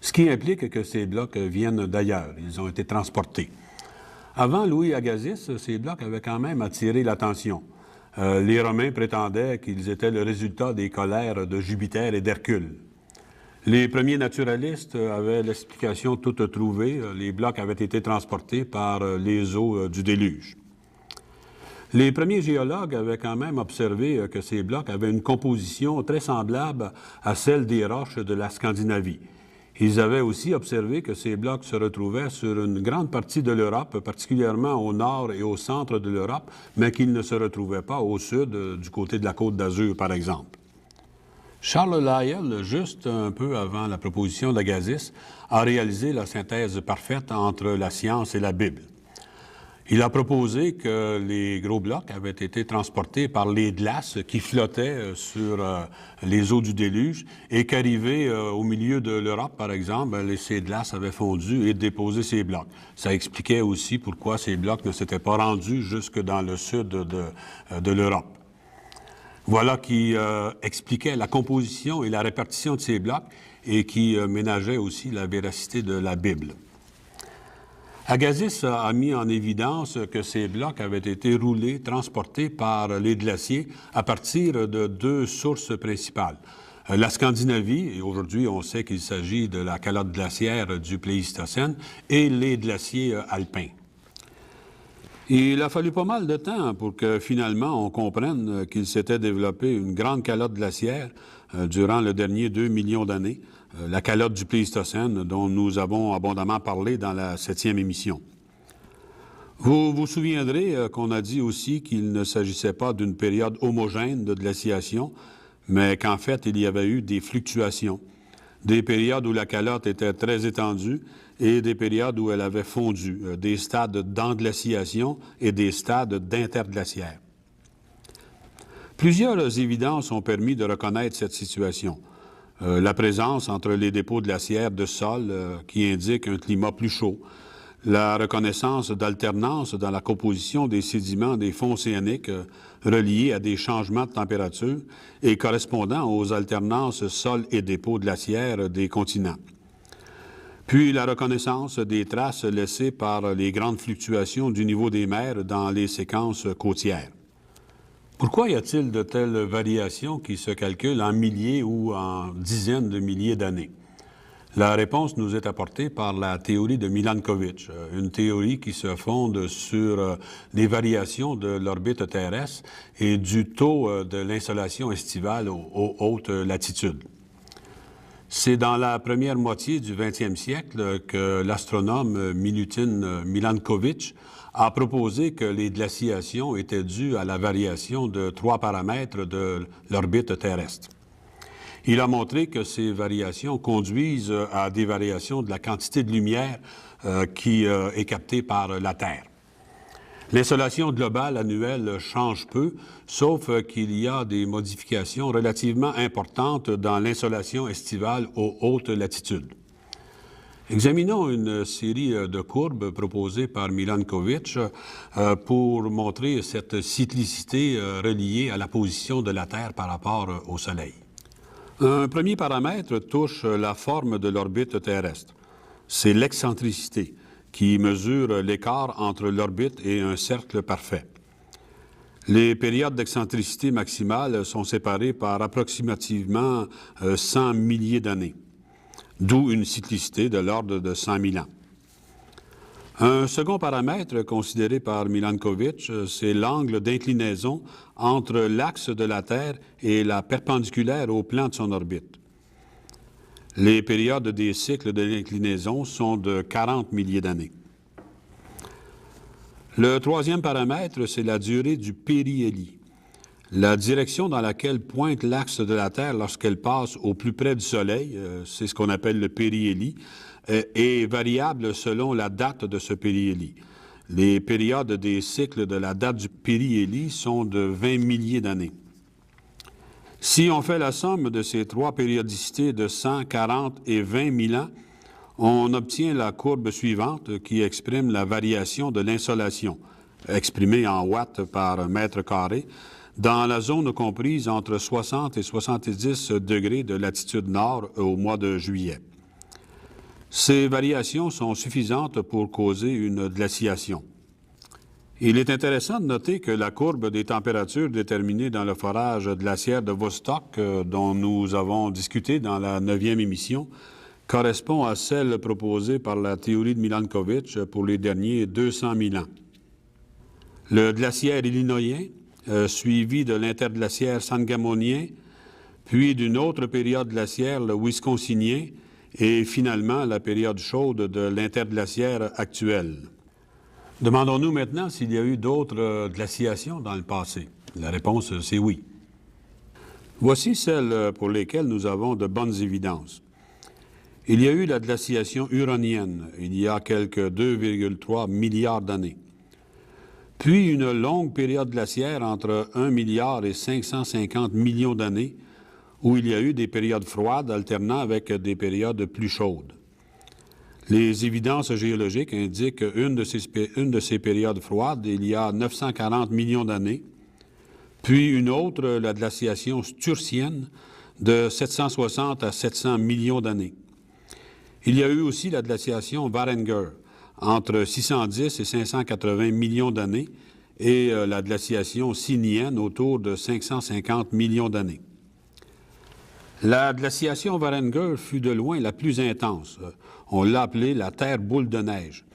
Ce qui implique que ces blocs viennent d'ailleurs. Ils ont été transportés. Avant Louis Agassiz, ces blocs avaient quand même attiré l'attention. Les Romains prétendaient qu'ils étaient le résultat des colères de Jupiter et d'Hercule. Les premiers naturalistes avaient l'explication toute trouvée. Les blocs avaient été transportés par les eaux du déluge. Les premiers géologues avaient quand même observé que ces blocs avaient une composition très semblable à celle des roches de la Scandinavie. Ils avaient aussi observé que ces blocs se retrouvaient sur une grande partie de l'Europe, particulièrement au nord et au centre de l'Europe, mais qu'ils ne se retrouvaient pas au sud, du côté de la Côte d'Azur, par exemple. Charles Lyell, juste un peu avant la proposition d'Agassiz, a réalisé la synthèse parfaite entre la science et la Bible. Il a proposé que les gros blocs avaient été transportés par les glaces qui flottaient sur les eaux du déluge et qu'arrivés au milieu de l'Europe, par exemple, ces glaces avaient fondu et déposé ces blocs. Ça expliquait aussi pourquoi ces blocs ne s'étaient pas rendus jusque dans le sud de l'Europe. Voilà qui expliquait la composition et la répartition de ces blocs et qui ménageait aussi la véracité de la Bible. Agassiz a mis en évidence que ces blocs avaient été roulés, transportés par les glaciers à partir de deux sources principales. La Scandinavie, et aujourd'hui on sait qu'il s'agit de la calotte glaciaire du Pléistocène, et les glaciers alpins. Il a fallu pas mal de temps pour que finalement on comprenne qu'il s'était développé une grande calotte glaciaire durant le dernier 2 millions d'années, la calotte du Pléistocène dont nous avons abondamment parlé dans la 7e émission. Vous vous souviendrez qu'on a dit aussi qu'il ne s'agissait pas d'une période homogène de glaciation, mais qu'en fait il y avait eu des fluctuations, des périodes où la calotte était très étendue et des périodes où elle avait fondu, des stades d'englaciation et des stades d'interglaciaire. Plusieurs évidences ont permis de reconnaître cette situation. La présence entre les dépôts glaciaires de sol qui indique un climat plus chaud, la reconnaissance d'alternance dans la composition des sédiments des fonds océaniques reliés à des changements de température et correspondant aux alternances sol et dépôts glaciaires des continents. Puis la reconnaissance des traces laissées par les grandes fluctuations du niveau des mers dans les séquences côtières. Pourquoi y a-t-il de telles variations qui se calculent en milliers ou en dizaines de milliers d'années? La réponse nous est apportée par la théorie de Milankovitch, une théorie qui se fonde sur les variations de l'orbite terrestre et du taux de l'insolation estivale aux hautes latitudes. C'est dans la première moitié du 20e siècle que l'astronome Milutin Milankovitch a proposé que les glaciations étaient dues à la variation de 3 paramètres de l'orbite terrestre. Il a montré que ces variations conduisent à des variations de la quantité de lumière qui est captée par la Terre. L'insolation globale annuelle change peu, sauf qu'il y a des modifications relativement importantes dans l'insolation estivale aux hautes latitudes. Examinons une série de courbes proposées par Milankovitch pour montrer cette cyclicité reliée à la position de la Terre par rapport au Soleil. Un premier paramètre touche la forme de l'orbite terrestre. C'est l'excentricité, qui mesure l'écart entre l'orbite et un cercle parfait. Les périodes d'excentricité maximale sont séparées par approximativement 100 milliers d'années, d'où une cyclicité de l'ordre de 100 000 ans. Un second paramètre considéré par Milankovitch, c'est l'angle d'inclinaison entre l'axe de la Terre et la perpendiculaire au plan de son orbite. Les périodes des cycles de l'inclinaison sont de 40 milliers d'années. Le troisième paramètre, c'est la durée du périhélie, la direction dans laquelle pointe l'axe de la Terre lorsqu'elle passe au plus près du Soleil, c'est ce qu'on appelle le périhélie, est variable selon la date de ce périhélie. Les périodes des cycles de la date du périhélie sont de 20 milliers d'années. Si on fait la somme de ces trois périodicités de 100, 40 et 20 000 ans, on obtient la courbe suivante qui exprime la variation de l'insolation, exprimée en watts par mètre carré, dans la zone comprise entre 60 et 70 degrés de latitude nord au mois de juillet. Ces variations sont suffisantes pour causer une glaciation. Il est intéressant de noter que la courbe des températures déterminées dans le forage glaciaire de Vostok, dont nous avons discuté dans la 9e émission, correspond à celle proposée par la théorie de Milankovitch pour les derniers 200 000 ans. Le glaciaire illinoisien, suivi de l'interglaciaire sangamonien, puis d'une autre période glaciaire, le wisconsinien, et finalement la période chaude de l'interglaciaire actuelle. Demandons-nous maintenant s'il y a eu d'autres glaciations dans le passé. La réponse, c'est oui. Voici celles pour lesquelles nous avons de bonnes évidences. Il y a eu la glaciation huronienne, il y a quelques 2,3 milliards d'années. Puis une longue période glaciaire entre 1 milliard et 550 millions d'années, où il y a eu des périodes froides alternant avec des périodes plus chaudes. Les évidences géologiques indiquent une de ces périodes froides il y a 940 millions d'années, puis une autre, la glaciation sturtienne, de 760 à 700 millions d'années. Il y a eu aussi la glaciation Varenger, entre 610 et 580 millions d'années, et la glaciation Sinienne autour de 550 millions d'années. La glaciation Varenger fut de loin la plus intense. On l'a appelée la Terre boule de neige.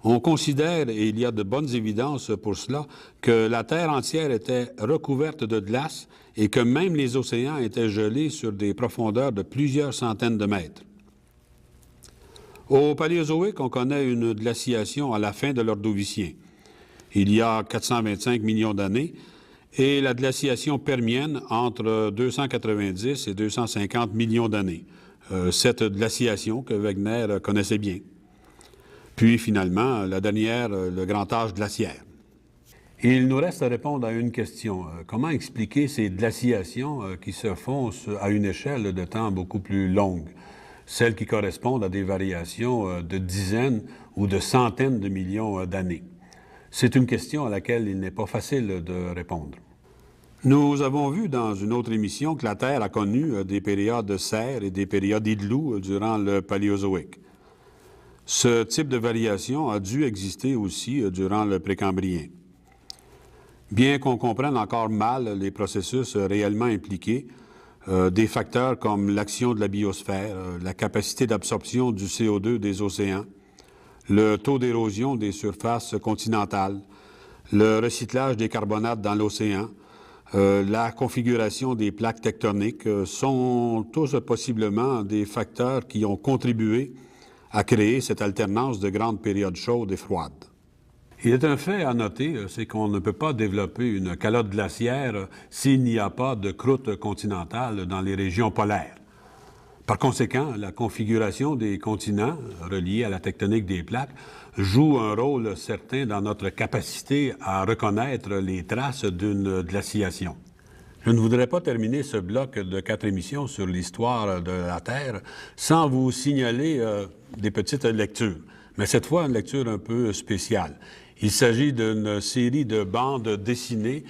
On considère, et il y a de bonnes évidences pour cela, que la Terre entière était recouverte de glace et que même les océans étaient gelés sur des profondeurs de plusieurs centaines de mètres. Au Paléozoïque, on connaît une glaciation à la fin de l'Ordovicien, il y a 425 millions d'années, et la glaciation permienne entre 290 et 250 millions d'années. Cette glaciation que Wegener connaissait bien. Puis finalement, la dernière, le grand âge glaciaire. Il nous reste à répondre à une question. Comment expliquer ces glaciations qui se font à une échelle de temps beaucoup plus longue? celles qui correspondent à des variations de dizaines ou de centaines de millions d'années? C'est une question à laquelle il n'est pas facile de répondre. Nous avons vu dans une autre émission que la Terre a connu des périodes de serre et des périodes igloo durant le Paléozoïque. Ce type de variation a dû exister aussi durant le Précambrien. Bien qu'on comprenne encore mal les processus réellement impliqués, des facteurs comme l'action de la biosphère, la capacité d'absorption du CO2 des océans, le taux d'érosion des surfaces continentales, le recyclage des carbonates dans l'océan, la configuration des plaques tectoniques sont tous possiblement des facteurs qui ont contribué à créer cette alternance de grandes périodes chaudes et froides. Il est un fait à noter, c'est qu'on ne peut pas développer une calotte glaciaire s'il n'y a pas de croûte continentale dans les régions polaires. Par conséquent, la configuration des continents, reliée à la tectonique des plaques, joue un rôle certain dans notre capacité à reconnaître les traces d'une glaciation. Je ne voudrais pas terminer ce bloc de 4 émissions sur l'histoire de la Terre sans vous signaler des petites lectures, mais cette fois une lecture un peu spéciale. Il s'agit d'une série de bandes dessinées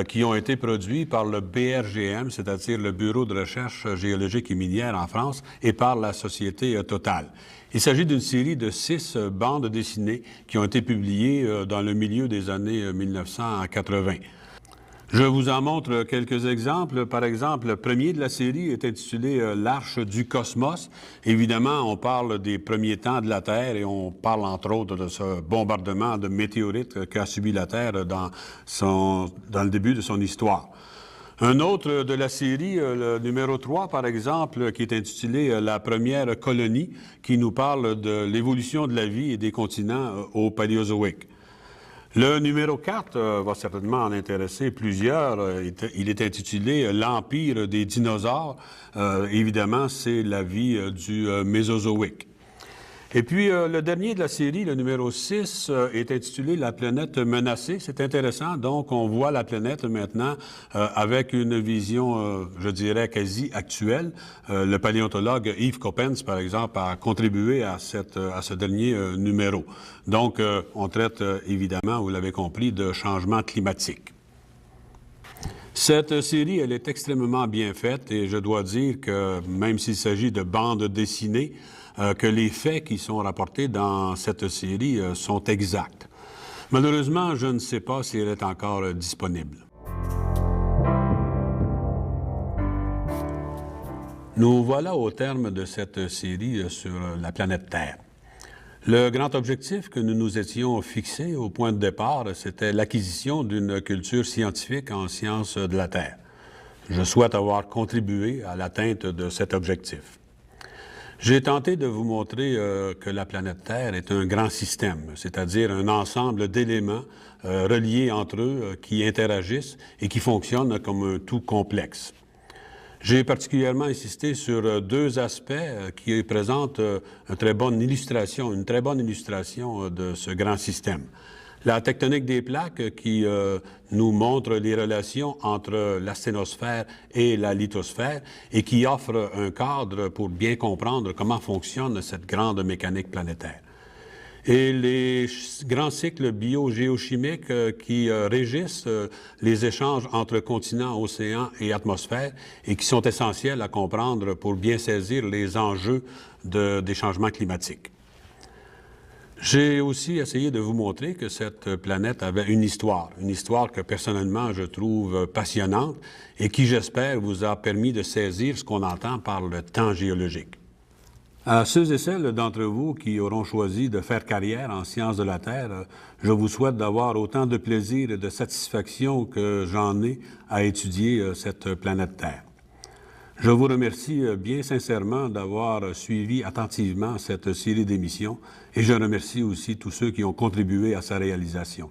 qui ont été produites par le BRGM, c'est-à-dire le Bureau de recherche géologique et minière en France, et par la société Total. Il s'agit d'une série de 6 bandes dessinées qui ont été publiées dans le milieu des années 1980. Je vous en montre quelques exemples. Par exemple, le premier de la série est intitulé « L'Arche du Cosmos ». Évidemment, on parle des premiers temps de la Terre et on parle entre autres de ce bombardement de météorites qu'a subi la Terre dans le début de son histoire. Un autre de la série, le numéro 3, par exemple, qui est intitulé « La première colonie », qui nous parle de l'évolution de la vie et des continents au Paléozoïque. Le numéro 4 va certainement en intéresser plusieurs. Il est intitulé « L'Empire des dinosaures ». Évidemment, c'est la vie du Mésozoïque. Et puis, le dernier de la série, le numéro 6, est intitulé « La planète menacée ». C'est intéressant. Donc, on voit la planète maintenant avec une vision, je dirais, quasi actuelle. Le paléontologue Yves Coppens, par exemple, a contribué à ce dernier numéro. Donc, on traite évidemment, vous l'avez compris, de changement climatique. Cette série, elle est extrêmement bien faite et je dois dire que même s'il s'agit de bandes dessinées, que les faits qui sont rapportés dans cette série sont exacts. Malheureusement, je ne sais pas si elle est encore disponible. Nous voilà au terme de cette série sur la planète Terre. Le grand objectif que nous nous étions fixés au point de départ, c'était l'acquisition d'une culture scientifique en sciences de la Terre. Je souhaite avoir contribué à l'atteinte de cet objectif. J'ai tenté de vous montrer que la planète Terre est un grand système, c'est-à-dire un ensemble d'éléments reliés entre eux qui interagissent et qui fonctionnent comme un tout complexe. J'ai particulièrement insisté sur 2 aspects qui présentent une très bonne illustration de ce grand système. La tectonique des plaques qui nous montre les relations entre la sténosphère et la lithosphère et qui offre un cadre pour bien comprendre comment fonctionne cette grande mécanique planétaire. Et les grands cycles biogéochimiques qui régissent les échanges entre continents, océans et atmosphères et qui sont essentiels à comprendre pour bien saisir les enjeux des changements climatiques. J'ai aussi essayé de vous montrer que cette planète avait une histoire que personnellement je trouve passionnante et qui, j'espère, vous a permis de saisir ce qu'on entend par le temps géologique. À ceux et celles d'entre vous qui auront choisi de faire carrière en sciences de la Terre, je vous souhaite d'avoir autant de plaisir et de satisfaction que j'en ai à étudier cette planète Terre. Je vous remercie bien sincèrement d'avoir suivi attentivement cette série d'émissions et je remercie aussi tous ceux qui ont contribué à sa réalisation.